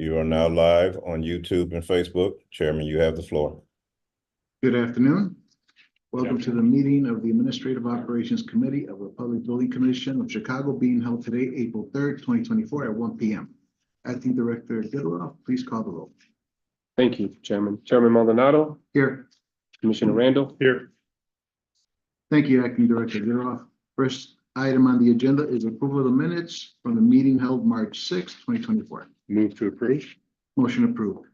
You are now live on YouTube and Facebook. Chairman, you have the floor. Good afternoon. Welcome to the meeting of the Administrative Operations Committee of the Public Building Commission of Chicago being held today, April 3rd, 2024 at 1 p.m. Acting Director Gitteroff, please call the roll. Thank you, Chairman. Chairman Maldonado. Here. Commissioner Randall. Here. Thank you, Acting Director Gitteroff. First item on the agenda is approval of the minutes from the meeting held March 6th, 2024. Move to approve. Motion approved.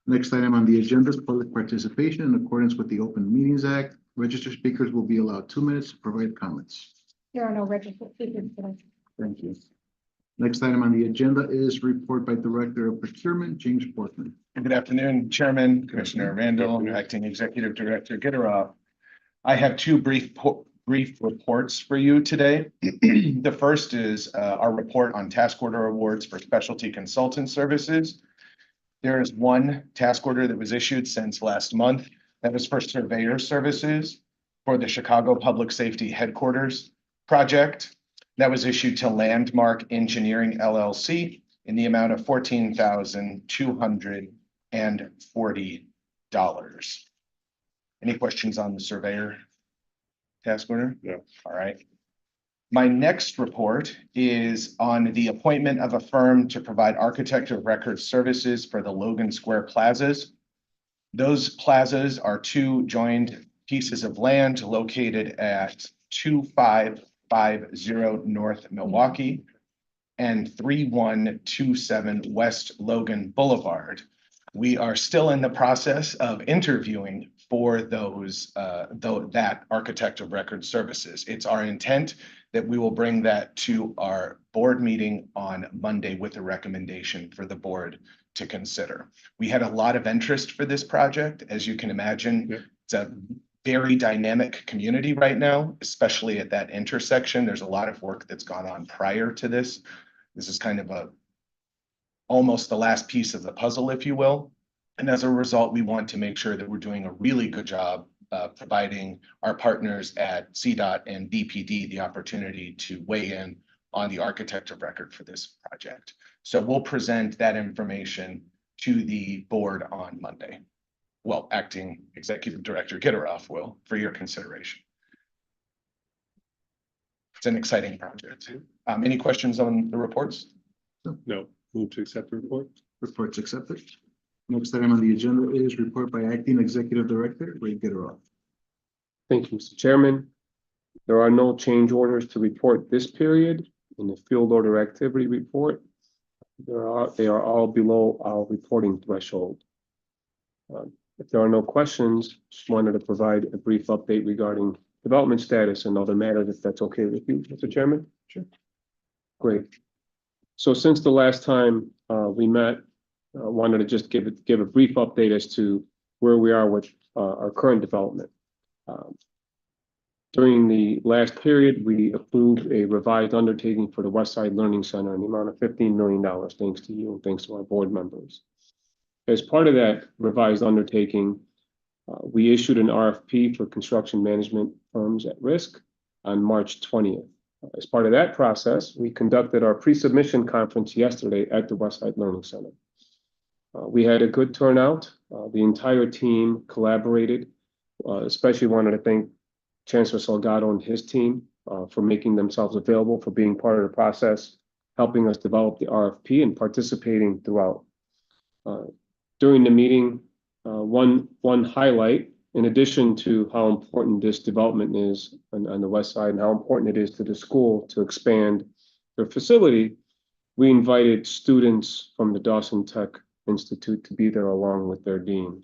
Next item on the agenda is public participation in accordance with the Open Meetings Act. Registered speakers will be allowed 2 minutes to provide comments. There are no registered speakers today. Thank you. Next item on the agenda is report by Director of Procurement, James Portman. Good afternoon, Chairman, Commissioner Randall, Acting Executive Director Gitteroff. I have two brief reports for you today. The first is our report on task order awards for specialty consultant services. There is one task order that was issued since last month. That is for surveyor services for the Chicago Public Safety Headquarters project. That was issued to Landmark Engineering LLC in the amount of $14,240. Any questions on the surveyor task order? No. All right. My next report is on the appointment of a firm to provide architect of record services for the Logan Square plazas. Those plazas are two joined pieces of land located at 2550 North Milwaukee and 3127 West Logan Boulevard. We are still in the process of interviewing for that architect of record services. It's our intent that we will bring that to our board meeting on Monday with a recommendation for the board to consider. We had a lot of interest for this project. As you can imagine, It's a very dynamic community right now, especially at that intersection. There's a lot of work that's gone on prior to this. This is kind of almost the last piece of the puzzle, if you will. And as a result, we want to make sure that we're doing a really good job providing our partners at CDOT and DPD the opportunity to weigh in on the architect of record for this project. So we'll present that information to the board on Monday. Well, Acting Executive Director Gitteroff will for your consideration. It's an exciting project. Any questions on the reports? No. Move to accept the report. Reports accepted. Next item on the agenda is report by Acting Executive Director Ray Gitteroff. Thank you, Mr. Chairman. There are no change orders to report this period in the field order activity report. They are all below our reporting threshold. If there are no questions, just wanted to provide a brief update regarding development status and other matters, if that's okay with you, Mr. Chairman. Sure. Great. So since the last time we met, I wanted to just give a brief update as to where we are with our current development. During the last period, we approved a revised undertaking for the Westside Learning Center in the amount of $15 million, thanks to you and thanks to our board members. As part of that revised undertaking, we issued an RFP for construction management firms at risk on March 20th. As part of that process, we conducted our pre-submission conference yesterday at the Westside Learning Center. We had a good turnout. The entire team collaborated, especially wanted to thank Chancellor Salgado and his team for making themselves available, for being part of the process, helping us develop the RFP and participating throughout. During the meeting, one highlight, in addition to how important this development is on the west side and how important it is to the school to expand their facility, we invited students from the Dawson Tech Institute to be there along with their dean.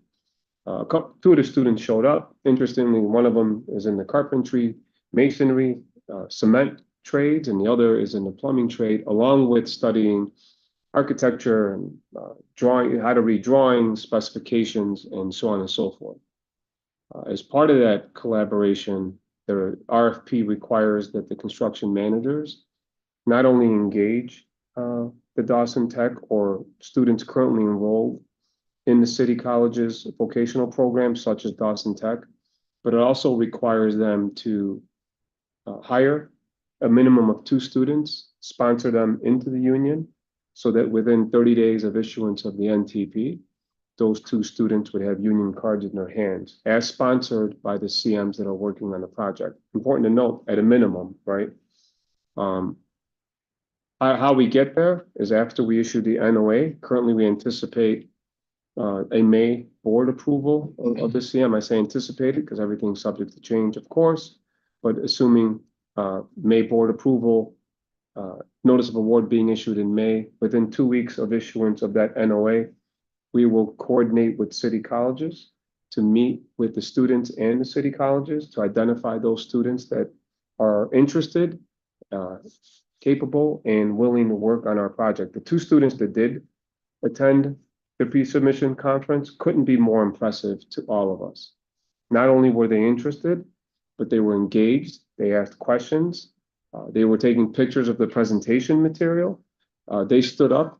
Two of the students showed up. Interestingly, one of them is in the carpentry, masonry, cement trades, and the other is in the plumbing trade, along with studying architecture and drawing, how to read drawings, specifications, and so on and so forth. As part of that collaboration, the RFP requires that the construction managers not only engage the Dawson Tech or students currently enrolled in the city college's vocational programs such as Dawson Tech, but it also requires them to hire a minimum of 2 students, sponsor them into the union, so that within 30 days of issuance of the NTP, those two students would have union cards in their hands, as sponsored by the CMs that are working on the project. Important to note, at a minimum, right? How we get there is after we issue the NOA. Currently, we anticipate a May board approval of the CM. I say anticipated because everything's subject to change, of course, but assuming May board approval, notice of award being issued in May, within 2 weeks of issuance of that NOA, we will coordinate with city colleges to meet with the students and the city colleges to identify those students that are interested, capable, and willing to work on our project. The two students that did attend the pre-submission conference couldn't be more impressive to all of us. Not only were they interested, but they were engaged. They asked questions. They were taking pictures of the presentation material. They stood up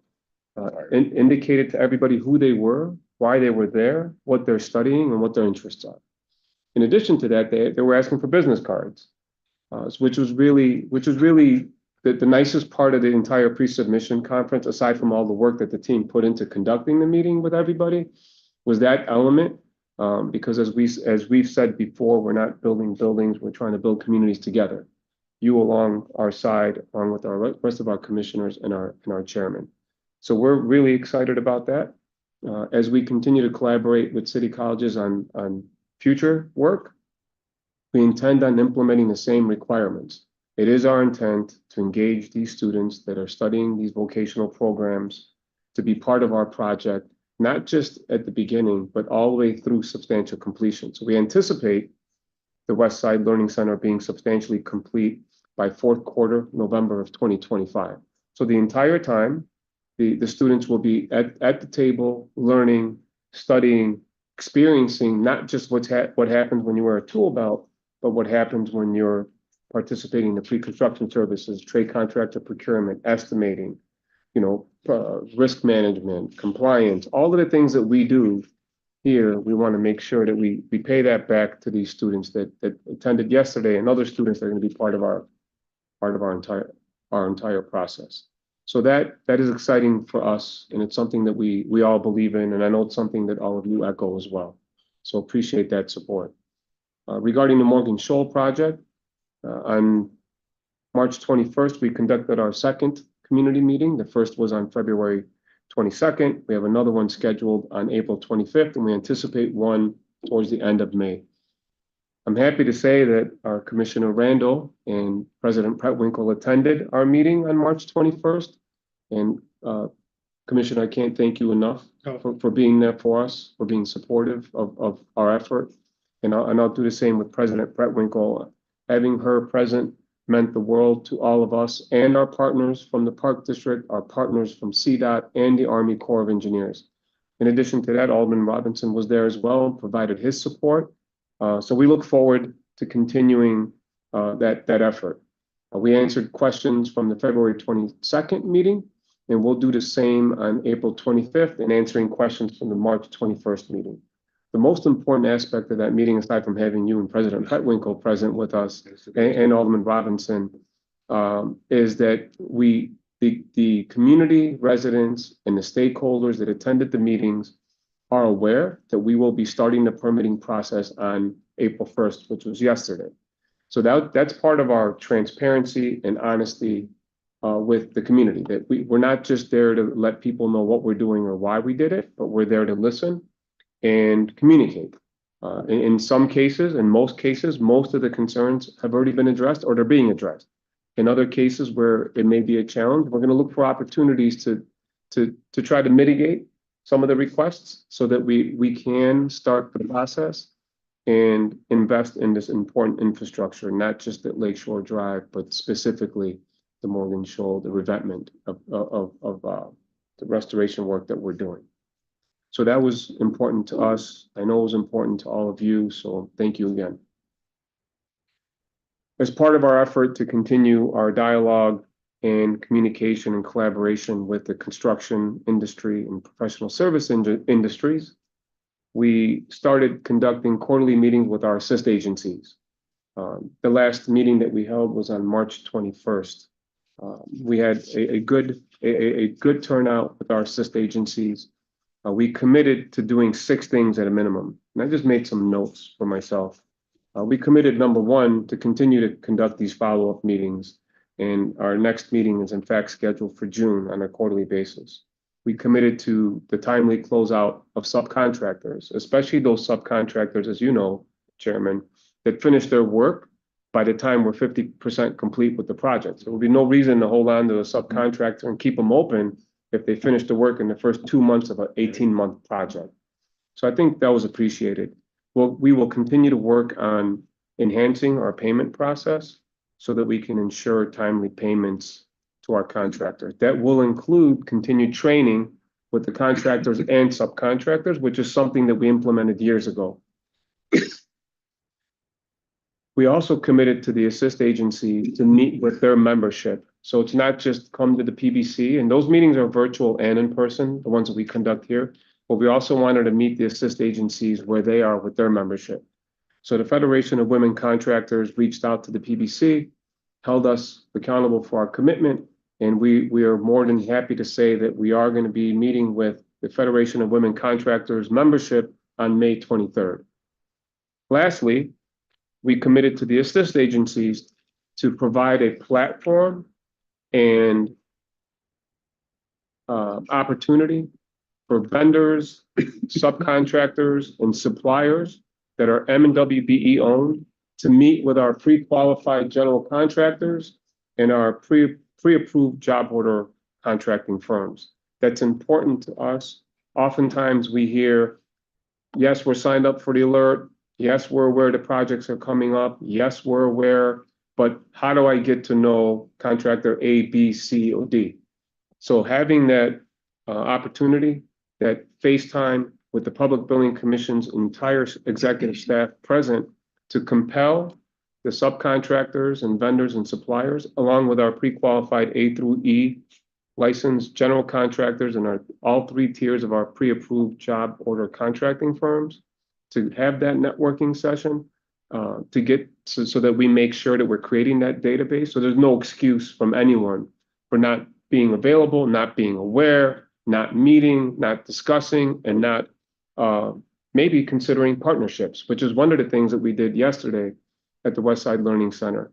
and indicated to everybody who they were, why they were there, what they're studying, and what their interests are. In addition to that, they were asking for business cards, which was really the nicest part of the entire pre-submission conference, aside from all the work that the team put into conducting the meeting with everybody, was that element. Because as we've said before, we're not building buildings, we're trying to build communities together. You along our side, along with our rest of our commissioners and our chairman. So we're really excited about that. As we continue to collaborate with city colleges on future work, we intend on implementing the same requirements. It is our intent to engage these students that are studying these vocational programs to be part of our project, not just at the beginning, but all the way through substantial completion. So we anticipate the West Side Learning Center being substantially complete by fourth quarter, November of 2025. So the entire time, the students will be at the table, learning, studying, experiencing not just what happens when you wear a tool belt, but what happens when you're participating in the pre-construction services, trade contractor procurement, estimating, risk management, compliance, all of the things that we do here. We want to make sure that we pay that back to these students that attended yesterday and other students that are going to be part of our entire process. So that is exciting for us, and it's something that we all believe in, and I know it's something that all of you echo as well. So appreciate that support. Regarding the Morgan Shoal project, on March 21st, we conducted our second community meeting. The first was on February 22nd. We have another one scheduled on April 25th, and we anticipate one towards the end of May. I'm happy to say that our Commissioner Randall and President Pretwinkle attended our meeting on March 21st. And Commissioner, I can't thank you enough for being there for us, for being supportive of our effort. And I'll do the same with President Pretwinkle. Having her present meant the world to all of us and our partners from the Park District, our partners from CDOT and the Army Corps of Engineers. In addition to that, Alderman Robinson was there as well and provided his support. So we look forward to continuing that effort. We answered questions from the February 22nd meeting, and we'll do the same on April 25th and answering questions from the March 21st meeting. The most important aspect of that meeting, aside from having you and President Pretwinkle present with us and Alderman Robinson, is that the community residents and the stakeholders that attended the meetings are aware that we will be starting the permitting process on April 1st, which was yesterday. So that's part of our transparency and honesty with the community, that we're not just there to let people know what we're doing or why we did it, but we're there to listen and communicate. In some cases, in most cases, most of the concerns have already been addressed or they're being addressed. In other cases where it may be a challenge, we're going to look for opportunities to try to mitigate some of the requests so that we can start the process and invest in this important infrastructure, not just at Lakeshore Drive, but specifically the Morgan Shoal, the revetment of the restoration work that we're doing. So that was important to us. I know it was important to all of you, so thank you again. As part of our effort to continue our dialogue and communication and collaboration with the construction industry and professional service industries, we started conducting quarterly meetings with our assist agencies. The last meeting that we held was on March 21st. We had a good a good turnout with our assist agencies. We committed to doing 6 things at a minimum, and I just made some notes for myself. We committed, number 1, to continue to conduct these follow-up meetings, and our next meeting is in fact scheduled for June on a quarterly basis. We committed to the timely closeout of subcontractors, especially those subcontractors, as you know, Chairman, that finish their work by the time we're 50% complete with the project. So there will be no reason to hold on to a subcontractor and keep them open if they finish the work in the first 2 months of an 18-month project. So I think that was appreciated. Well, we will continue to work on enhancing our payment process so that we can ensure timely payments to our contractors. That will include continued training with the contractors and subcontractors, which is something that we implemented years ago. We also committed to the assist agency to meet with their membership. So it's not just come to the PBC, and those meetings are virtual and in person, the ones that we conduct here, but we also wanted to meet the assist agencies where they are with their membership. So the Federation of Women Contractors reached out to the PBC, held us accountable for our commitment, and we are more than happy to say that we are going to be meeting with the Federation of Women Contractors membership on May 23rd. Lastly, we committed to the assist agencies to provide a platform and opportunity for vendors, subcontractors, and suppliers that are M&WBE owned to meet with our pre-qualified general contractors and our pre-approved job order contracting firms. That's important to us. Oftentimes we hear, yes, we're signed up for the alert. Yes, we're aware the projects are coming up. Yes, we're aware, but how do I get to know contractor A, B, C, or D? So having that opportunity, that FaceTime with the Public Building Commission's entire executive staff present to compel the subcontractors and vendors and suppliers, along with our pre-qualified A through E licensed general contractors and all 3 tiers of our pre-approved job order contracting firms, to have that networking session, to get so that we make sure that we're creating that database. So there's no excuse from anyone for not being available, not being aware, not meeting, not discussing, and not maybe considering partnerships, which is one of the things that we did yesterday at the Westside Learning Center.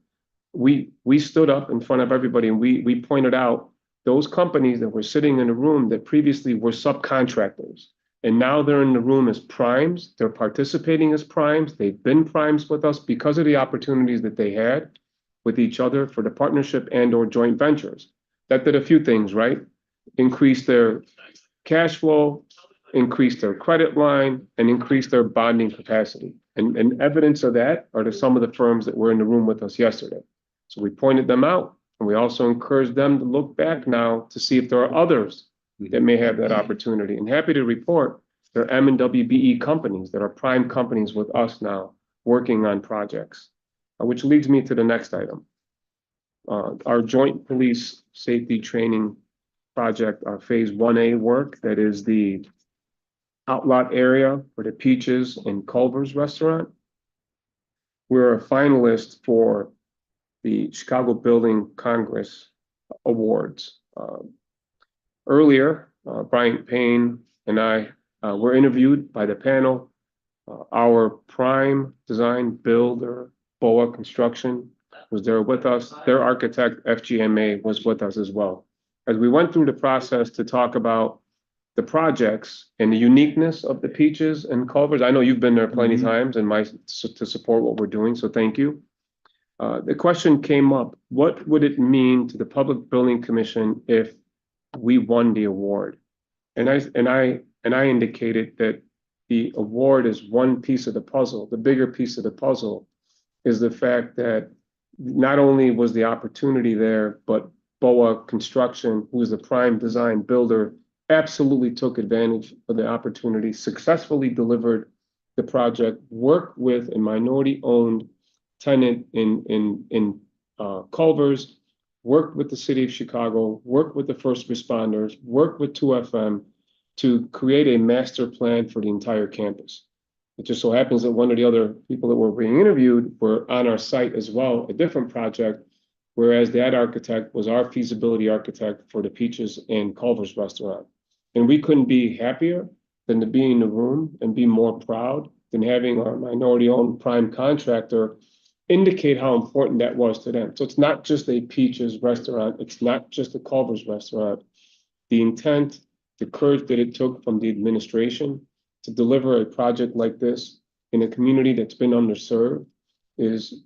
We stood up in front of everybody and we pointed out those companies that were sitting in a room that previously were subcontractors. And now they're in the room as primes. They're participating as primes. They've been primes with us because of the opportunities that they had with each other for the partnership and or joint ventures. That did a few things, right? Increase their cash flow, increase their credit line, and increase their bonding capacity. And evidence of that are some of the firms that were in the room with us yesterday. So we pointed them out, and we also encouraged them to look back now to see if there are others that may have that opportunity. And happy to report there are M&WBE companies that are prime companies with us now working on projects, which leads me to the next item. Our joint police safety training project, our phase 1A work, that is the outlot area for the Peaches and Culver's restaurant. We're a finalist for the Chicago Building Congress Awards. Earlier, Bryant Payne and I were interviewed by the panel. Our prime design builder, BOA Construction, was there with us. Their architect, FGMA, was with us as well. As we went through the process to talk about the projects and the uniqueness of the Peaches and Culver's, I know you've been there plenty of times and to support what we're doing, so thank you. The question came up, what would it mean to the Public Building Commission if we won the award? And I indicated that the award is one piece of the puzzle. The bigger piece of the puzzle is the fact that not only was the opportunity there, but BOA Construction, who is the prime design builder, absolutely took advantage of the opportunity, successfully delivered the project, worked with a minority-owned tenant in Culver's, worked with the city of Chicago, worked with the first responders, worked with 2FM to create a master plan for the entire campus. It just so happens that one of the other people that were being interviewed were on our site as well, a different project whereas that architect was our feasibility architect for the Peaches and Culver's restaurant. And we couldn't be happier than to be in the room and be more proud than having our minority-owned prime contractor indicate how important that was to them. So it's not just a Peaches restaurant, it's not just a Culver's restaurant. The intent, the courage that it took from the administration to deliver a project like this in a community that's been underserved is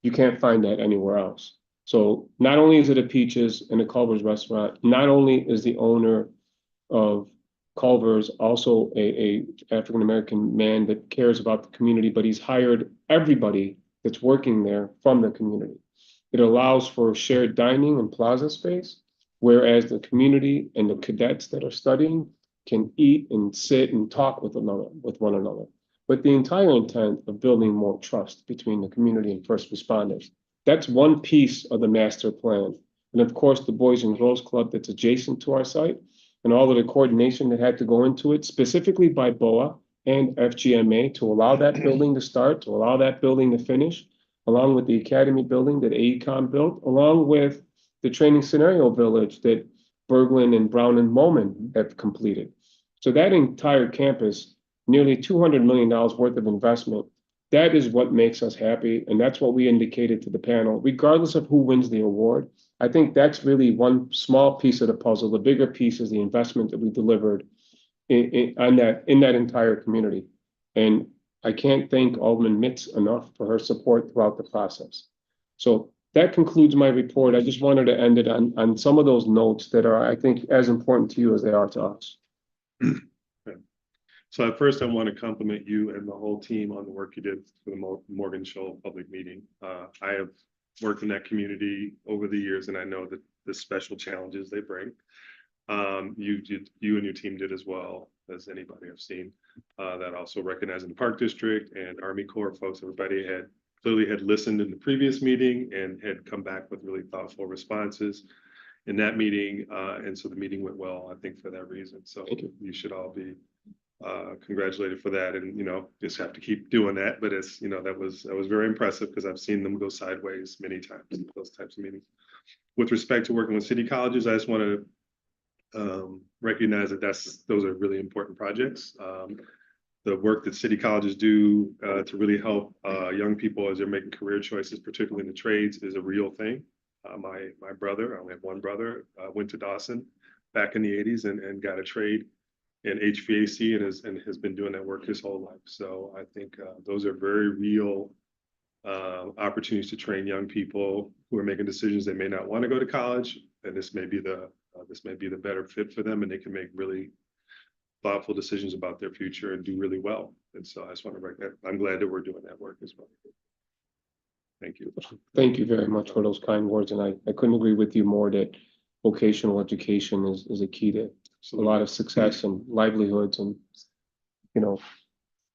you can't find that anywhere else. So not only is it a Peaches and a Culver's restaurant, not only is the owner of Culver's also a African-American man that cares about the community, but he's hired everybody that's working there from the community. It allows for shared dining and plaza space, whereas the community and the cadets that are studying can eat and sit and talk with one another. But the entire intent of building more trust between the community and first responders. That's one piece of the master plan. And of course, the Boys and Girls Club that's adjacent to our site and all of the coordination that had to go into it, specifically by BOA and FGMA to allow that building to start, to allow that building to finish, along with the Academy building that AECOM built, along with the training scenario village that Berglund and Brown and Moman have completed. So that entire campus, nearly $200 million worth of investment, that is what makes us happy. And that's what we indicated to the panel, regardless of who wins the award. I think that's really one small piece of the puzzle. The bigger piece is the investment that we delivered in that entire community. And I can't thank Alderman Mitz enough for her support throughout the process. So that concludes my report. I just wanted to end it on some of those notes that are, I think, as important to you as they are to us. So at first, I want to compliment you and the whole team on the work you did for the Morgan Shoal public meeting. I have worked in that community over the years, and I know that the special challenges they bring. You and your team did as well as anybody I've seen. That also recognizing the Park District and Army Corps folks, everybody had clearly listened in the previous meeting and had come back with really thoughtful responses in that meeting. And so the meeting went well, I think, for that reason. So you should all be congratulated for that, and just have to keep doing that. But it's that was very impressive because I've seen them go sideways many times, those types of meetings. With respect to working with city colleges, I just want to recognize that those are really important projects. The work that city colleges do to really help young people as they're making career choices, particularly in the trades, is a real thing. My brother, I only have one brother, went to Dawson back in the 80s and got a trade in HVAC and has been doing that work his whole life. So I think those are very real opportunities to train young people who are making decisions they may not want to go to college, and this may be the better fit for them, and they can make really thoughtful decisions about their future and do really well. And so I just want to recognize, I'm glad that we're doing that work as well. Thank you. Thank you very much for those kind words, and I couldn't agree with you more that vocational education is a key to a lot of success and livelihoods and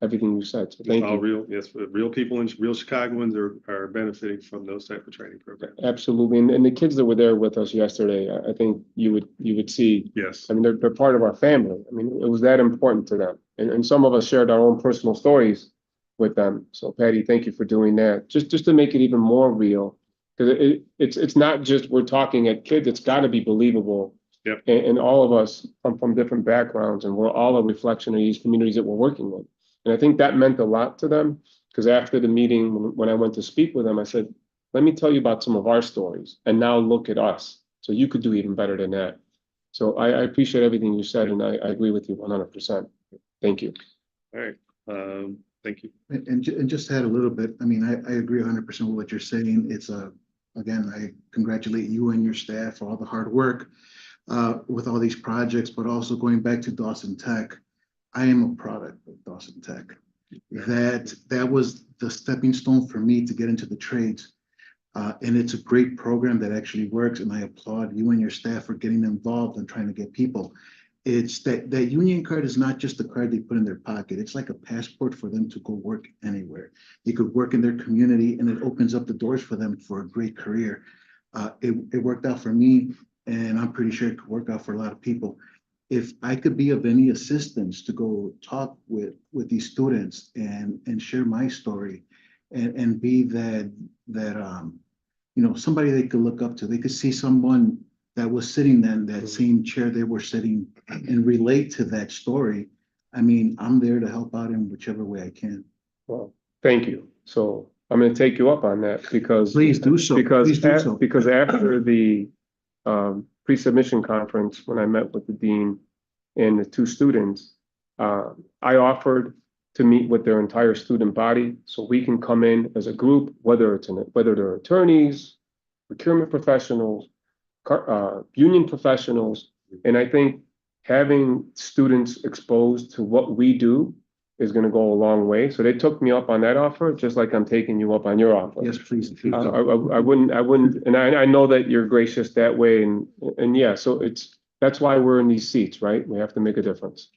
everything you said. So thank you. Real people and real Chicagoans are benefiting from those type of training programs. Absolutely, and the kids that were there with us yesterday, I think you would see. Yes, I mean they're part of our family. I mean it was that important to them, and some of us shared our own personal stories with them. So Patty, thank you for doing that. Just to make it even more real, because it's not just we're talking at kids. It's got to be believable. Yep. And all of us from different backgrounds, and we're all a reflection of these communities that we're working with. And I think that meant a lot to them, because after the meeting, when I went to speak with them, I said, let me tell you about some of our stories, and now look at us. So you could do even better than that. So I appreciate everything you said, and I agree with you 100%. Thank you. all right. Thank you. And just to add a little bit, I mean, I agree 100% with what you're saying. It's again, I congratulate you and your staff for all the hard work with all these projects, but also going back to Dawson Tech. I am a product of Dawson Tech. That was the stepping stone for me to get into the trades. And it's a great program that actually works. And I applaud you and your staff for getting involved and trying to get people. It's that union card is not just a card they put in their pocket. It's like a passport for them to go work anywhere. They could work in their community, and it opens up the doors for them for a great career. It worked out for me, and I'm pretty sure it could work out for a lot of people. If I could be of any assistance to go talk with these students and share my story and be that somebody they could look up to. They could see someone that was sitting in that same chair they were sitting and relate to that story. I mean, I'm there to help out in whichever way I can. Well, thank you. So I'm gonna take you up on that because. Please do so. Please do so. Because after the pre-submission conference, when I met with the dean and the two students, I offered to meet with their entire student body so we can come in as a group, whether they're attorneys, procurement professionals, union professionals. And I think having students exposed to what we do is gonna go a long way. So they took me up on that offer, just like I'm taking you up on your offer. Yes, please. I wouldn't, and I know that you're gracious that way and yeah, so that's why we're in these seats, right? We have to make a difference.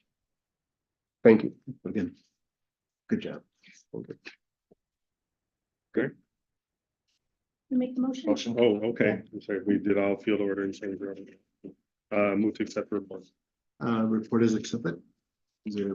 Thank you. Again, good job. You make the motion? Motion. Oh, okay. I'm sorry, we did all field order and change order. Move to accept the report. Report is accepted. Is there